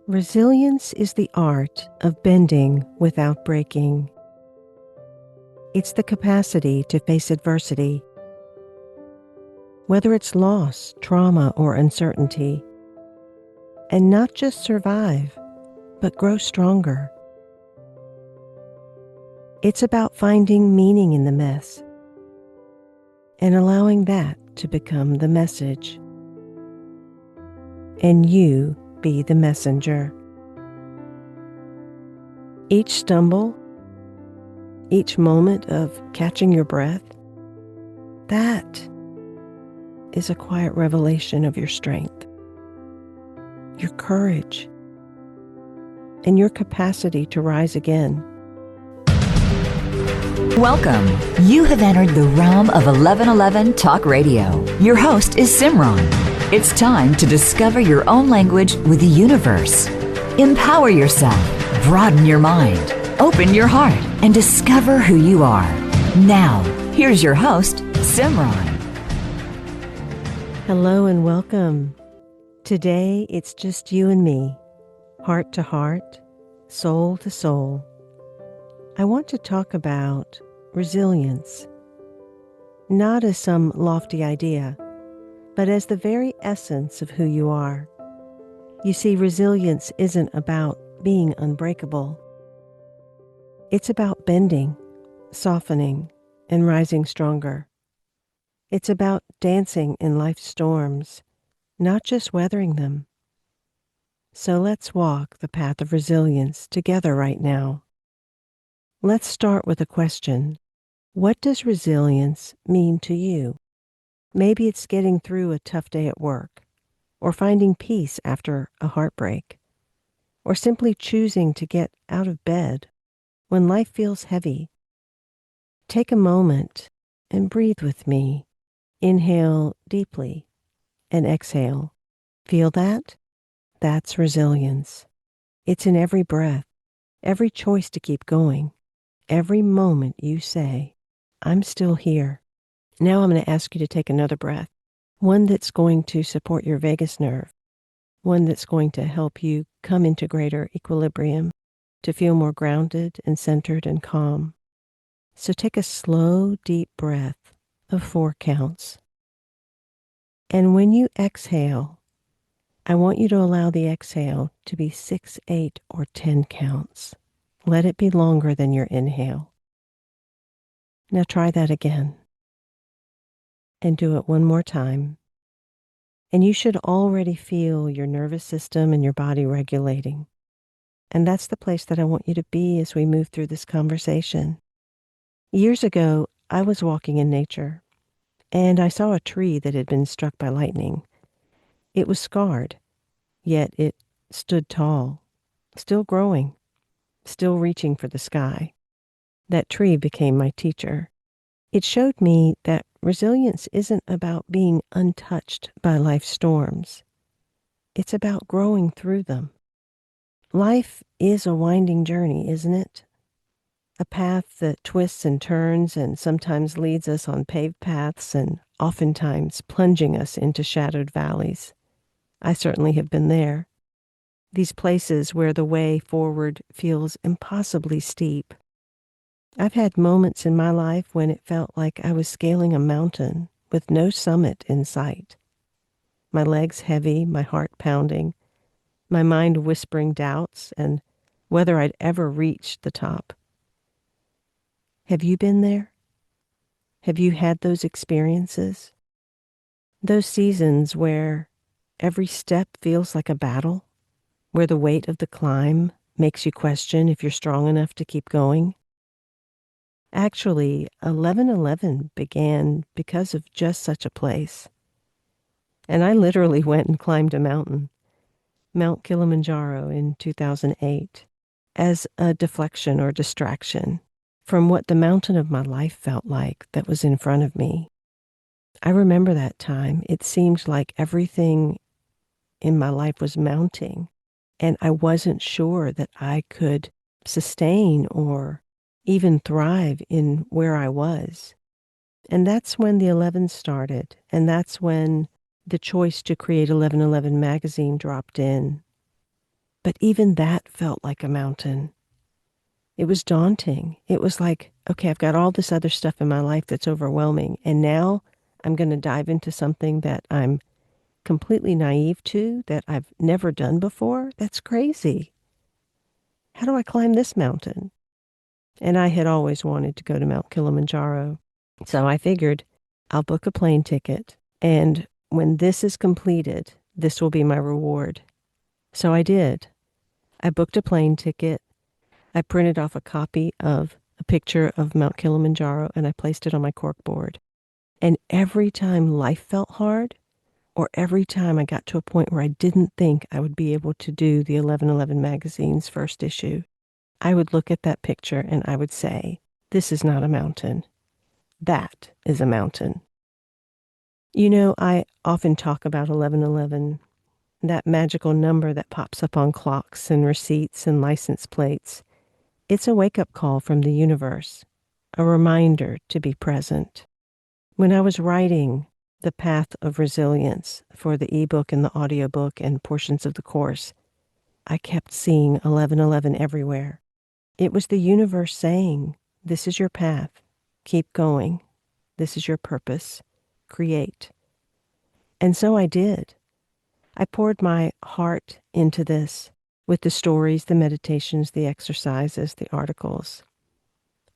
Resilience is the art of bending without breaking. It's the capacity to face adversity, whether it's loss, trauma, or uncertainty, and not just survive, but grow stronger. It's about finding meaning in the mess and allowing that to become the message, and you be the messenger. Each stumble, each moment of catching your breath, that is a quiet revelation of your strength, your courage, and your capacity to rise again. Welcome. You have entered the realm of 1111 Talk Radio. Your host is Simran. It's time to discover your own language with the universe. Empower yourself, broaden your mind, open your heart, and discover who you are. Now, here's your host, Simran. Hello and welcome. Today, it's just you and me, heart to heart, soul to soul. I want to talk about resilience, not as some lofty idea, but as the very essence of who you are. You see, resilience isn't about being unbreakable. It's about bending, softening, and rising stronger. It's about dancing in life's storms, not just weathering them. So let's walk the path of resilience together right now. Let's start with a question. What does resilience mean to you? Maybe it's getting through a tough day at work, or finding peace after a heartbreak, or simply choosing to get out of bed when life feels heavy. Take a moment and breathe with me. Inhale deeply and exhale. Feel that? That's resilience. It's in every breath, every choice to keep going, every moment you say, I'm still here. Now I'm going to ask you to take another breath, one that's going to support your vagus nerve, one that's going to help you come into greater equilibrium, to feel more grounded and centered and calm. So take a slow, deep breath of 4 counts. And when you exhale, I want you to allow the exhale to be 6, 8, or 10 counts. Let it be longer than your inhale. Now try that again. And do it one more time. And you should already feel your nervous system and your body regulating. And that's the place that I want you to be as we move through this conversation. Years ago, I was walking in nature, and I saw a tree that had been struck by lightning. It was scarred, yet it stood tall, still growing, still reaching for the sky. That tree became my teacher. It showed me that resilience isn't about being untouched by life's storms. It's about growing through them. Life is a winding journey, isn't it? A path that twists and turns and sometimes leads us on paved paths and oftentimes plunging us into shadowed valleys. I certainly have been there. These places where the way forward feels impossibly steep. I've had moments in my life when it felt like I was scaling a mountain with no summit in sight. My legs heavy, my heart pounding, my mind whispering doubts and whether I'd ever reach the top. Have you been there? Have you had those experiences? Those seasons where every step feels like a battle, where the weight of the climb makes you question if you're strong enough to keep going? Actually, 1111 began because of just such a place. And I literally went and climbed a mountain, Mount Kilimanjaro in 2008, as a deflection or distraction from what the mountain of my life felt like that was in front of me. I remember that time. It seemed like everything in my life was mounting, and I wasn't sure that I could sustain or even thrive in where I was. And that's when the 11 started. And that's when the choice to create 1111 magazine dropped in. But even that felt like a mountain. It was daunting. It was like, okay, I've got all this other stuff in my life that's overwhelming, and now I'm going to dive into something that I'm completely naive to, that I've never done before. That's crazy. How do I climb this mountain? And I had always wanted to go to Mount Kilimanjaro. So I figured I'll book a plane ticket, and when this is completed, this will be my reward. So I did. I booked a plane ticket. I printed off a copy of a picture of Mount Kilimanjaro, and I placed it on my corkboard. And every time life felt hard, or every time I got to a point where I didn't think I would be able to do the 1111 magazine's first issue, I would look at that picture and I would say, this is not a mountain. That is a mountain. You know, I often talk about 1111, that magical number that pops up on clocks and receipts and license plates. It's a wake-up call from the universe, a reminder to be present. When I was writing The Path of Resilience for the e-book and the audiobook and portions of the course, I kept seeing 1111 everywhere. It was the universe saying, this is your path. Keep going. This is your purpose. Create. And so I did. I poured my heart into this with the stories, the meditations, the exercises, the articles,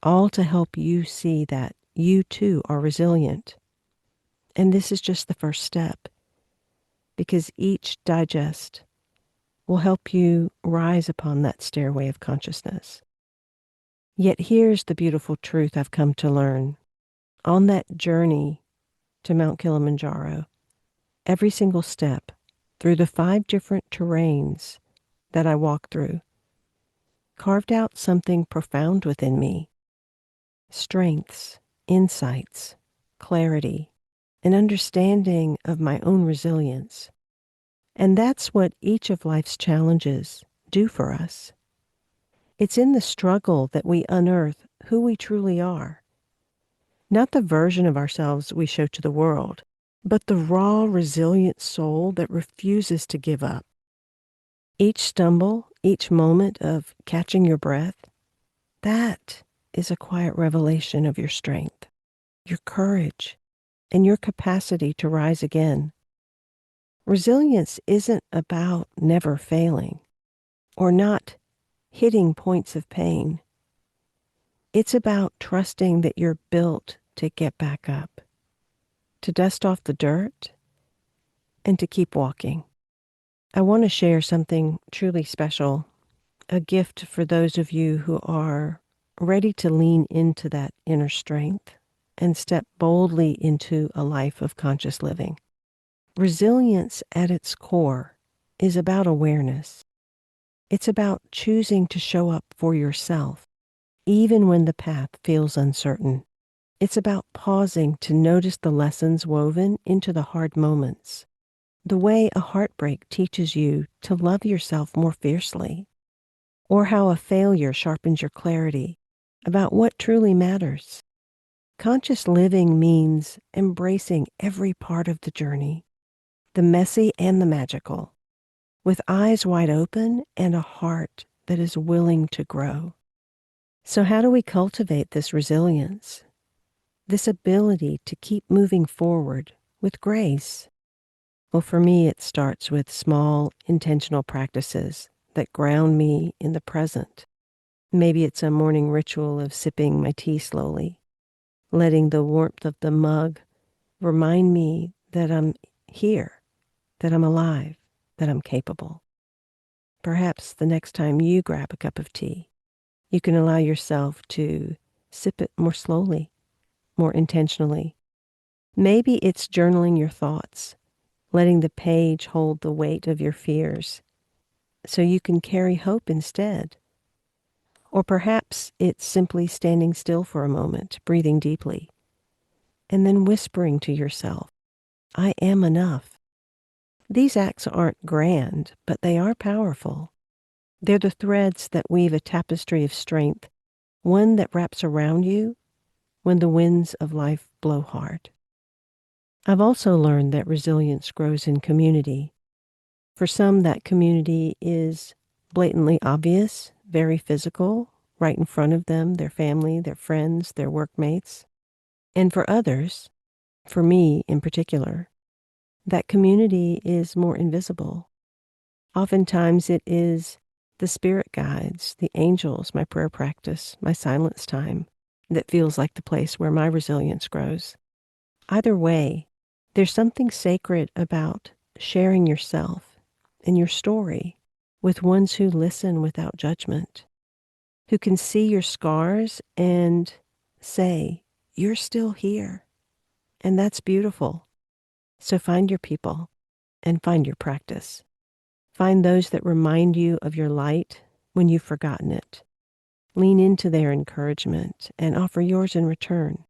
all to help you see that you too are resilient. And this is just the first step, because each digest will help you rise upon that stairway of consciousness. Yet here's the beautiful truth I've come to learn. On that journey to Mount Kilimanjaro, every single step through the 5 different terrains that I walked through carved out something profound within me. Strengths, insights, clarity, an understanding of my own resilience. And that's what each of life's challenges do for us. It's in the struggle that we unearth who we truly are. Not the version of ourselves we show to the world, but the raw, resilient soul that refuses to give up. Each stumble, each moment of catching your breath, that is a quiet revelation of your strength, your courage, and your capacity to rise again. Resilience isn't about never failing or not hitting points of pain. It's about trusting that you're built to get back up, to dust off the dirt, and to keep walking. I want to share something truly special, a gift for those of you who are ready to lean into that inner strength and step boldly into a life of conscious living. Resilience at its core is about awareness. It's about choosing to show up for yourself, even when the path feels uncertain. It's about pausing to notice the lessons woven into the hard moments, the way a heartbreak teaches you to love yourself more fiercely, or how a failure sharpens your clarity about what truly matters. Conscious living means embracing every part of the journey, the messy and the magical, with eyes wide open and a heart that is willing to grow. So how do we cultivate this resilience, this ability to keep moving forward with grace? Well, for me, it starts with small, intentional practices that ground me in the present. Maybe it's a morning ritual of sipping my tea slowly, letting the warmth of the mug remind me that I'm here, that I'm alive, that I'm capable. Perhaps the next time you grab a cup of tea, you can allow yourself to sip it more slowly, more intentionally. Maybe it's journaling your thoughts, letting the page hold the weight of your fears so you can carry hope instead. Or perhaps it's simply standing still for a moment, breathing deeply, and then whispering to yourself, I am enough. These acts aren't grand, but they are powerful. They're the threads that weave a tapestry of strength, one that wraps around you when the winds of life blow hard. I've also learned that resilience grows in community. For some, that community is blatantly obvious, very physical, right in front of them, their family, their friends, their workmates. And for others, for me in particular, that community is more invisible. Oftentimes it is the spirit guides, the angels, my prayer practice, my silence time that feels like the place where my resilience grows. Either way, there's something sacred about sharing yourself and your story with ones who listen without judgment, who can see your scars and say, you're still here. And that's beautiful. So find your people and find your practice. Find those that remind you of your light when you've forgotten it. Lean into their encouragement and offer yours in return.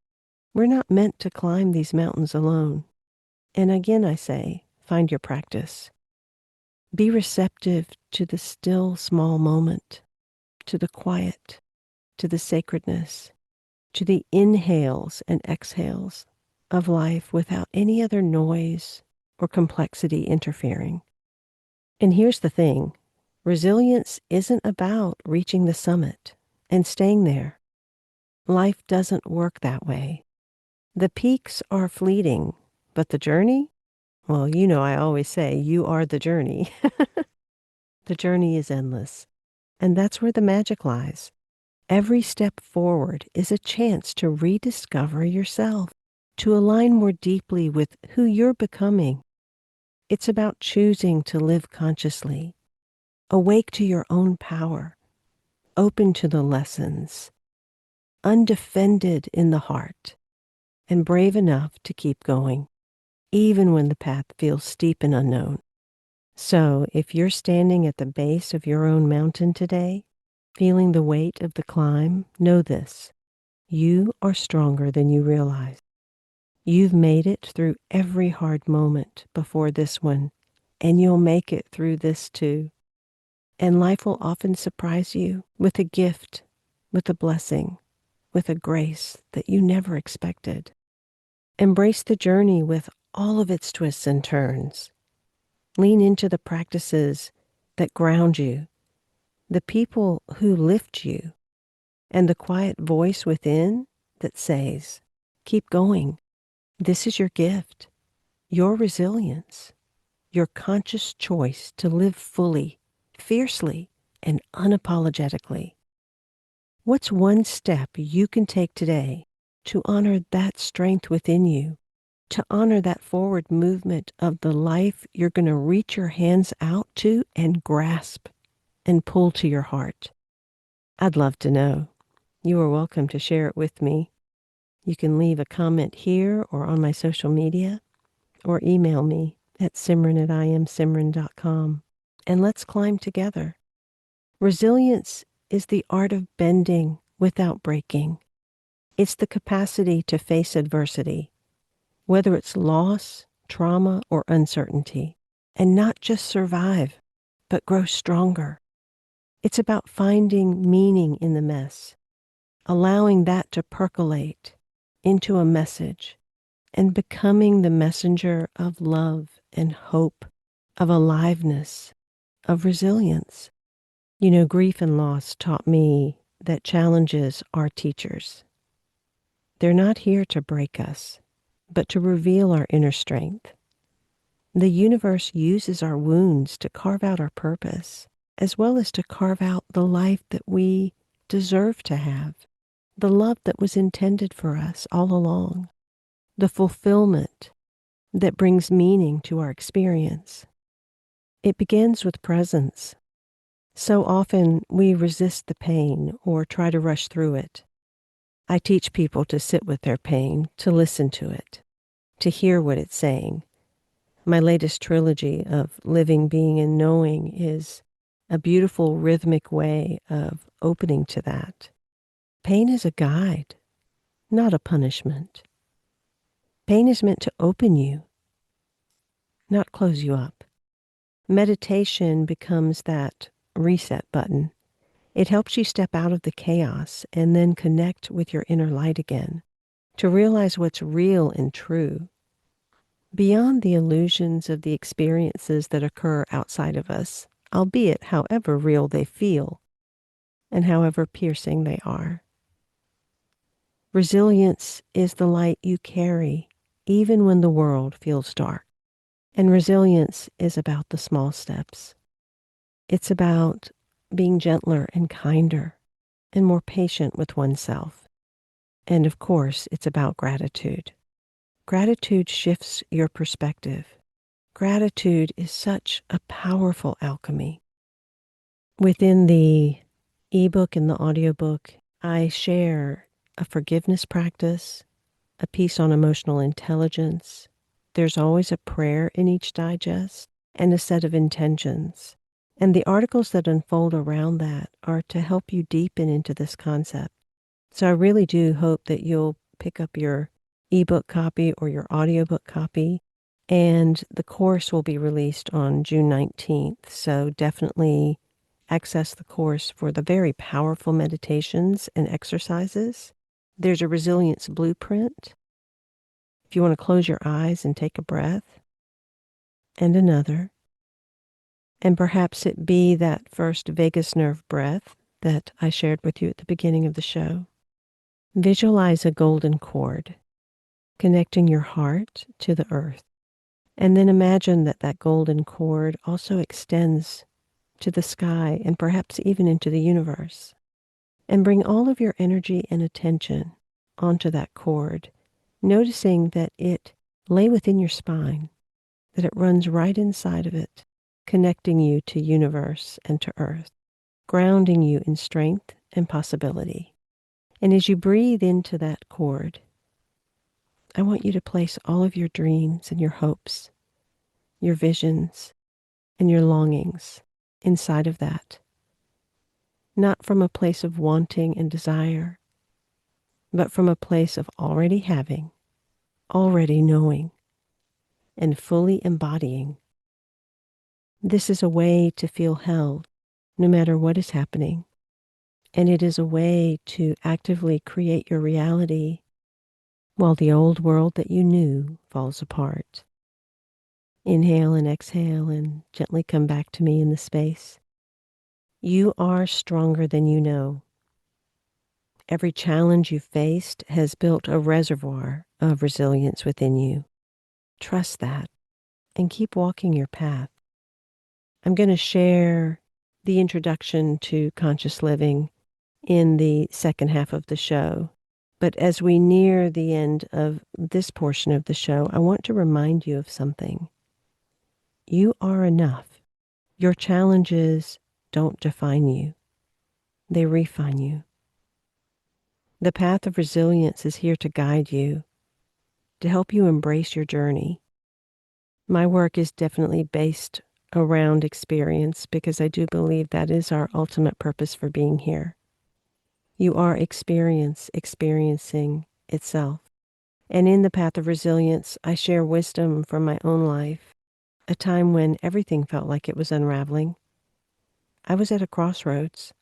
We're not meant to climb these mountains alone. And again, I say, find your practice. Be receptive to the still small moment, to the quiet, to the sacredness, to the inhales and exhales of life without any other noise or complexity interfering. And here's the thing, resilience isn't about reaching the summit and staying there. Life doesn't work that way. The peaks are fleeting, but the journey, well, you know, I always say you are the journey. The journey is endless, and that's where the magic lies. Every step forward is a chance to rediscover yourself, to align more deeply with who you're becoming. It's about choosing to live consciously, awake to your own power, open to the lessons, undefended in the heart, and brave enough to keep going, even when the path feels steep and unknown. So if you're standing at the base of your own mountain today, feeling the weight of the climb, know this: you are stronger than you realize. You've made it through every hard moment before this one, and you'll make it through this too. And life will often surprise you with a gift, with a blessing, with a grace that you never expected. Embrace the journey with all of its twists and turns. Lean into the practices that ground you, the people who lift you, and the quiet voice within that says, keep going. This is your gift, your resilience, your conscious choice to live fully, fiercely, and unapologetically. What's one step you can take today to honor that strength within you, to honor that forward movement of the life you're going to reach your hands out to and grasp and pull to your heart? I'd love to know. You are welcome to share it with me. You can leave a comment here or on my social media, or email me at simran@imsimran.com. And let's climb together. Resilience is the art of bending without breaking. It's the capacity to face adversity, whether it's loss, trauma, or uncertainty, and not just survive, but grow stronger. It's about finding meaning in the mess, allowing that to percolate into a message, and becoming the messenger of love and hope, of aliveness, of resilience. You know, grief and loss taught me that challenges are teachers. They're not here to break us, but to reveal our inner strength. The universe uses our wounds to carve out our purpose, as well as to carve out the life that we deserve to have, the love that was intended for us all along, the fulfillment that brings meaning to our experience. It begins with presence. So often we resist the pain or try to rush through it. I teach people to sit with their pain, to listen to it, to hear what it's saying. My latest trilogy of Living, Being, and Knowing is a beautiful rhythmic way of opening to that. Pain is a guide, not a punishment. Pain is meant to open you, not close you up. Meditation becomes that reset button. It helps you step out of the chaos and then connect with your inner light again, to realize what's real and true, beyond the illusions of the experiences that occur outside of us. albeit however real they feel and however piercing they are. Resilience is the light you carry even when the world feels dark. And resilience is about the small steps. It's about being gentler and kinder and more patient with oneself. And of course, it's about gratitude. Gratitude shifts your perspective. Gratitude is such a powerful alchemy. Within the e-book and the audiobook, I share a forgiveness practice, a piece on emotional intelligence. There's always a prayer in each digest and a set of intentions. And the articles that unfold around that are to help you deepen into this concept. So I really do hope that you'll pick up your ebook copy or your audiobook copy. And the course will be released on June 19th. So definitely access the course for the very powerful meditations and exercises. There's a resilience blueprint. If you want to close your eyes and take a breath and another, and perhaps it be that first vagus nerve breath that I shared with you at the beginning of the show. Visualize a golden cord connecting your heart to the earth. And then imagine that that golden cord also extends to the sky and perhaps even into the universe. And bring all of your energy and attention onto that cord, noticing that it lay within your spine, that it runs right inside of it, connecting you to universe and to earth, grounding you in strength and possibility. And as you breathe into that cord, I want you to place all of your dreams and your hopes, your visions, and your longings inside of that. Not from a place of wanting and desire, but from a place of already having, already knowing, and fully embodying. This is a way to feel held no matter what is happening. And it is a way to actively create your reality while the old world that you knew falls apart. Inhale and exhale and gently come back to me in the space. You are stronger than you know. Every challenge you faced has built a reservoir of resilience within you. Trust that and keep walking your path. I'm going to share the introduction to conscious living in the second half of the show. But as we near the end of this portion of the show, I want to remind you of something. You are enough. Your challenges don't define you. They refine you. The path of resilience is here to guide you, to help you embrace your journey. My work is definitely based around experience because I do believe that is our ultimate purpose for being here. You are experiencing itself. And in the path of resilience, I share wisdom from my own life, a time when everything felt like it was unraveling. I was at a crossroads.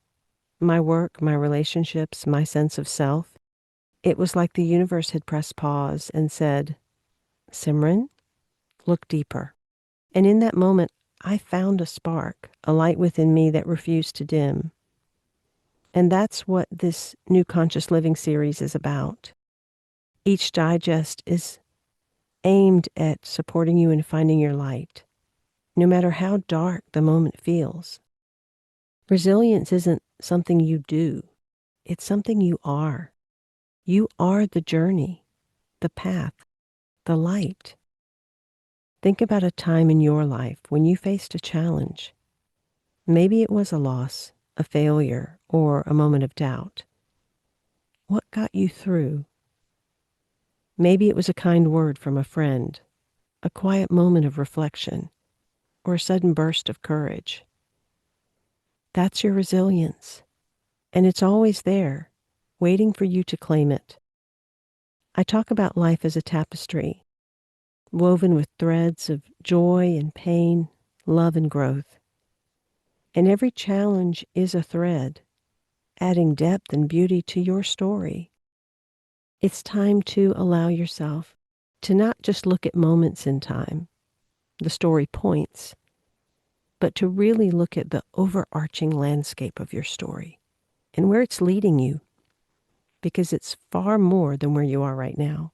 My work, my relationships, my sense of self. It was like the universe had pressed pause and said, Simran, look deeper. And in that moment, I found a spark, a light within me that refused to dim. And that's what this new Conscious Living series is about. Each digest is aimed at supporting you in finding your light, no matter how dark the moment feels. Resilience isn't something you do. It's something you are. You are the journey, the path, the light. Think about a time in your life when you faced a challenge. Maybe it was a loss, a failure, or a moment of doubt. What got you through? Maybe it was a kind word from a friend, a quiet moment of reflection, or a sudden burst of courage. That's your resilience, and it's always there, waiting for you to claim it. I talk about life as a tapestry, woven with threads of joy and pain, love and growth. And every challenge is a thread, adding depth and beauty to your story. It's time to allow yourself to not just look at moments in time, the story points, but to really look at the overarching landscape of your story and where it's leading you, because it's far more than where you are right now.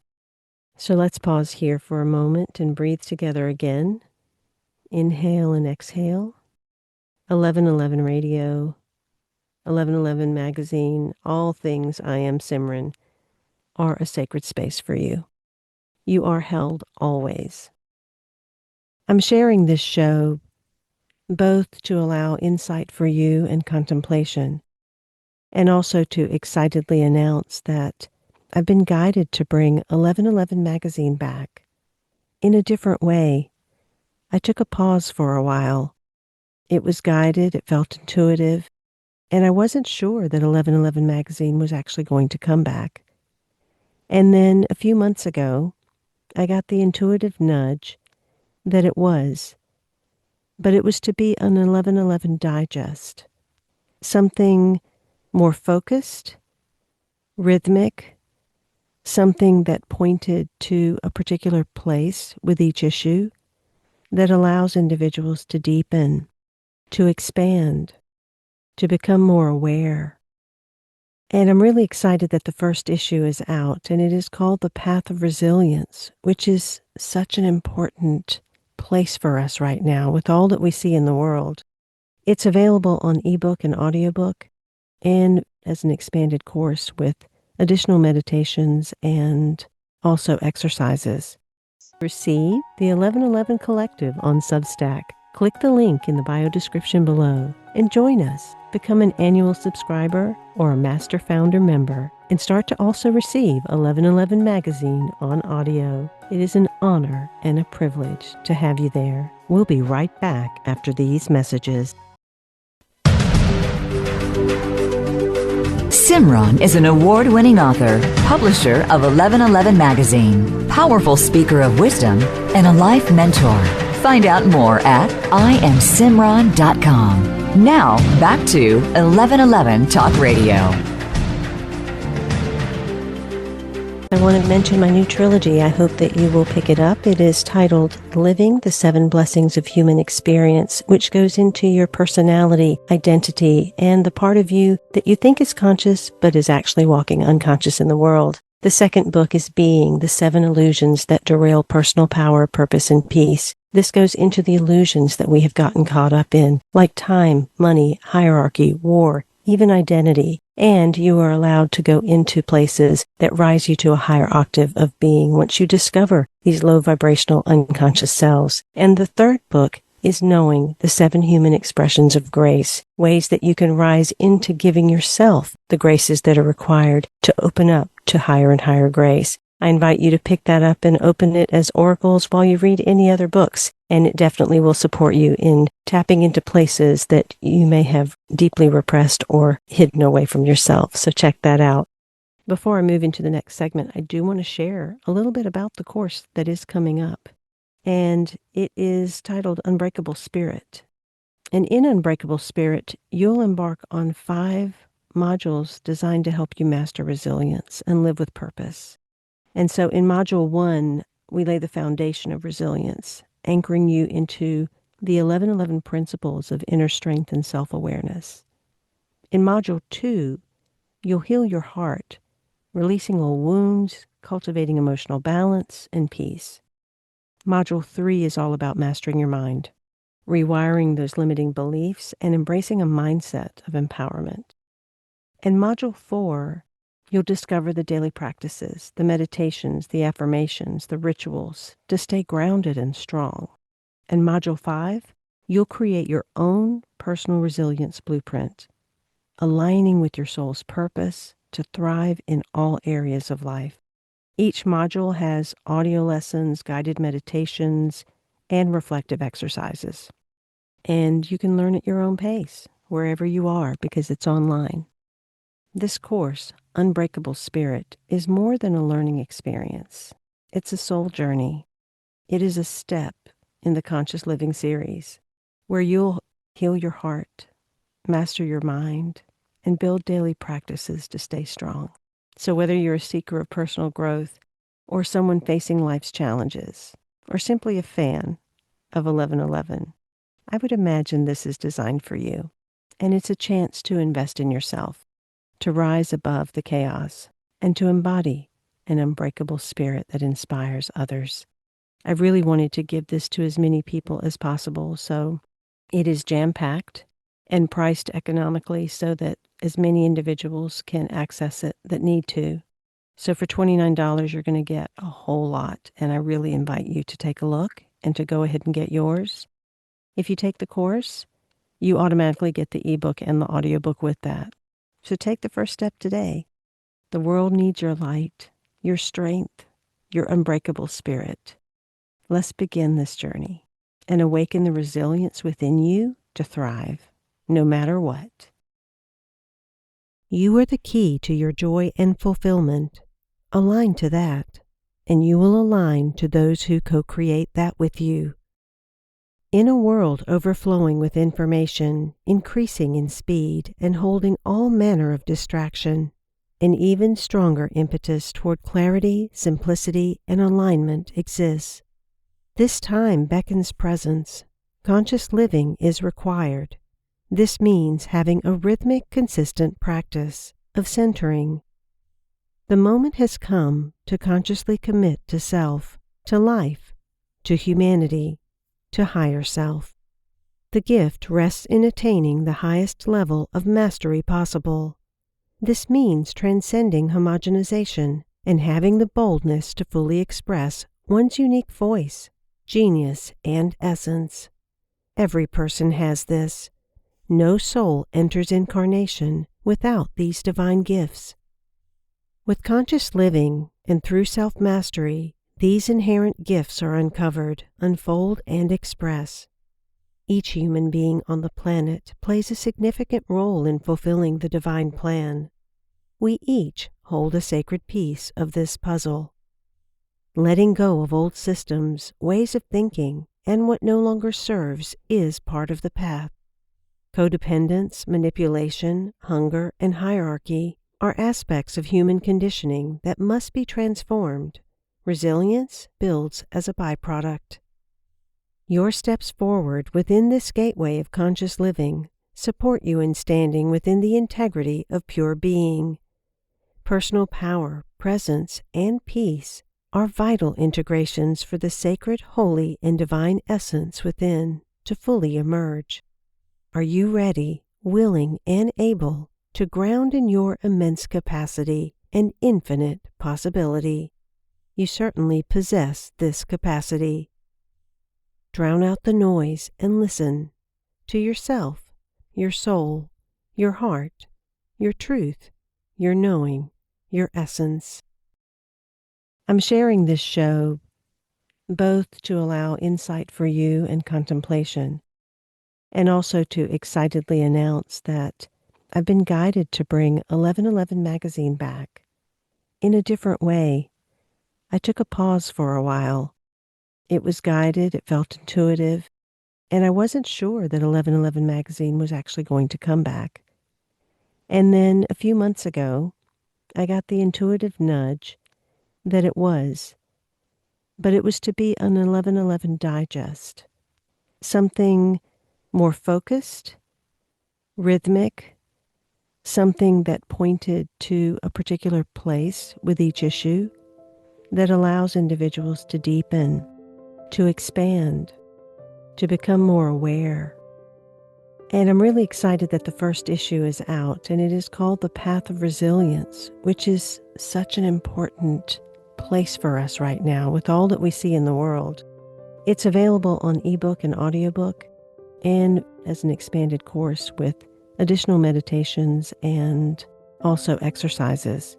So let's pause here for a moment and breathe together again. Inhale and exhale. 1111 Radio, 1111 Magazine, all things I Am Simran are a sacred space for you. You are held always. I'm sharing this show both to allow insight for you and contemplation, and also to excitedly announce that I've been guided to bring 1111 Magazine back in a different way. I took a pause for a while. It was guided, it felt intuitive, and I wasn't sure that 1111 Magazine was actually going to come back. And then a few months ago, I got the intuitive nudge that it was, but it was to be an 1111 digest, something more focused, rhythmic, something that pointed to a particular place with each issue that allows individuals to deepen, to expand, to become more aware. And I'm really excited that the first issue is out, and it is called The Path of Resilience, which is such an important place for us right now with all that we see in the world. It's available on E-book and Audiobook, and as an expanded course with additional meditations and also exercises. Receive the 1111 Collective on Substack. Click the link in the bio description below and join us. Become an annual subscriber or a Master Founder member and start to also receive 1111 Magazine on audio. It is an honor and a privilege to have you there. We'll be right back after these messages. Simran is an award-winning author, publisher of 1111 Magazine, powerful speaker of wisdom, and a life mentor. Find out more at IamSimran.com. Now, back to 1111 Talk Radio. I want to mention my new trilogy. I hope that you will pick it up. It is titled Living the 7 Blessings of Human Experience, which goes into your personality, identity, and the part of you that you think is conscious but is actually walking unconscious in the world. The second book is Being, the 7 Illusions that Derail Personal Power, Purpose, and Peace. This goes into the illusions that we have gotten caught up in, like time, money, hierarchy, war, even identity. And you are allowed to go into places that rise you to a higher octave of being once you discover these low vibrational unconscious selves. And the third book is Knowing, the 7 Human Expressions of Grace, ways that you can rise into giving yourself the graces that are required to open up to higher and higher grace. I invite you to pick that up and open it as oracles while you read any other books, and it definitely will support you in tapping into places that you may have deeply repressed or hidden away from yourself. So check that out. Before I move into the next segment, I do want to share a little bit about the course that is coming up, and it is titled Unbreakable Spirit. And in Unbreakable Spirit, you'll embark on 5 modules designed to help you master resilience and live with purpose. And so in Module 1, we lay the foundation of resilience, anchoring you into the 1111 principles of inner strength and self-awareness. In Module 2, you'll heal your heart, releasing old wounds, cultivating emotional balance and peace. Module 3 is all about mastering your mind, rewiring those limiting beliefs, and embracing a mindset of empowerment. In Module 4, you'll discover the daily practices, the meditations, the affirmations, the rituals to stay grounded and strong. In Module 5, you'll create your own personal resilience blueprint, aligning with your soul's purpose to thrive in all areas of life. Each module has audio lessons, guided meditations, and reflective exercises. And you can learn at your own pace, wherever you are, because it's online. This course, Unbreakable Spirit, is more than a learning experience. It's a soul journey. It is a step in the Conscious Living series, where you'll heal your heart, master your mind, and build daily practices to stay strong. So whether you're a seeker of personal growth, or someone facing life's challenges, or simply a fan of 1111, I would imagine this is designed for you. And it's a chance to invest in yourself, to rise above the chaos, and to embody an unbreakable spirit that inspires others. I really wanted to give this to as many people as possible, so it is jam-packed and priced economically so that as many individuals can access it that need to. So for $29, you're going to get a whole lot, and I really invite you to take a look and to go ahead and get yours. If you take the course, you automatically get the ebook and the audiobook with that. So take the first step today. The world needs your light, your strength, your unbreakable spirit. Let's begin this journey and awaken the resilience within you to thrive, no matter what. You are the key to your joy and fulfillment. Align to that, and you will align to those who co-create that with you. In a world overflowing with information, increasing in speed, and holding all manner of distraction, an even stronger impetus toward clarity, simplicity, and alignment exists. This time beckons presence. Conscious living is required. This means having a rhythmic, consistent practice of centering. The moment has come to consciously commit to self, to life, to humanity, to higher self. The gift rests in attaining the highest level of mastery possible. This means transcending homogenization and having the boldness to fully express one's unique voice, genius, and essence. Every person has this. No soul enters incarnation without these divine gifts. With conscious living and through self-mastery, these inherent gifts are uncovered, unfold, and express. Each human being on the planet plays a significant role in fulfilling the divine plan. We each hold a sacred piece of this puzzle. Letting go of old systems, ways of thinking, and what no longer serves is part of the path. Codependence, manipulation, hunger, and hierarchy are aspects of human conditioning that must be transformed. Resilience builds as a byproduct. Your steps forward within this gateway of conscious living support you in standing within the integrity of pure being. Personal power, presence, and peace are vital integrations for the sacred, holy, and divine essence within to fully emerge. Are you ready, willing, and able to ground in your immense capacity and infinite possibility? You certainly possess this capacity. Drown out the noise and listen to yourself, your soul, your heart, your truth, your knowing, your essence. I'm sharing this show both to allow insight for you and contemplation, and also to excitedly announce that I've been guided to bring 1111 magazine back in a different way. I took a pause for a while. It was guided, it felt intuitive, and I wasn't sure that 1111 magazine was actually going to come back. And then a few months ago, I got the intuitive nudge that it was, but it was to be an 1111 digest, something more focused, rhythmic, something that pointed to a particular place with each issue that allows individuals to deepen, to expand, to become more aware. And I'm really excited that the first issue is out, and it is called The Path of Resilience, which is such an important place for us right now with all that we see in the world. It's available on E-book and Audiobook and as an expanded course with additional meditations and also exercises.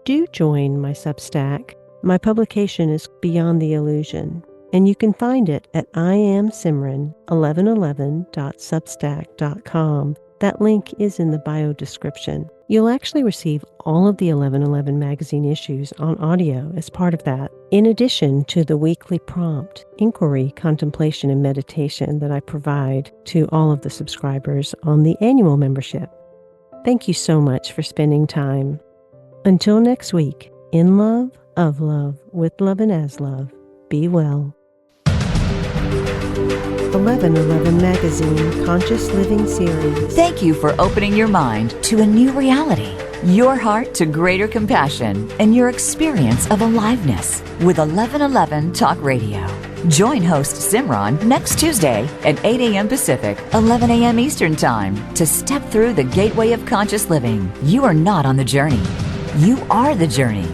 Do join my Substack. My publication is Beyond the Illusion, and you can find it at iamsimran1111.substack.com. That link is in the bio description. You'll actually receive all of the 1111 magazine issues on audio as part of that, in addition to the weekly prompt, inquiry, contemplation, and meditation that I provide to all of the subscribers on the annual membership. Thank you so much for spending time. Until next week, in love, of love, with love and as love, be well. 1111 Magazine Conscious Living Series. Thank you for opening your mind to a new reality, your heart to greater compassion, and your experience of aliveness with 1111 Talk Radio. Join host Simran next Tuesday at 8 a.m. Pacific, 11 a.m. Eastern Time to step through the gateway of conscious living. You are not on the journey. You are the journey.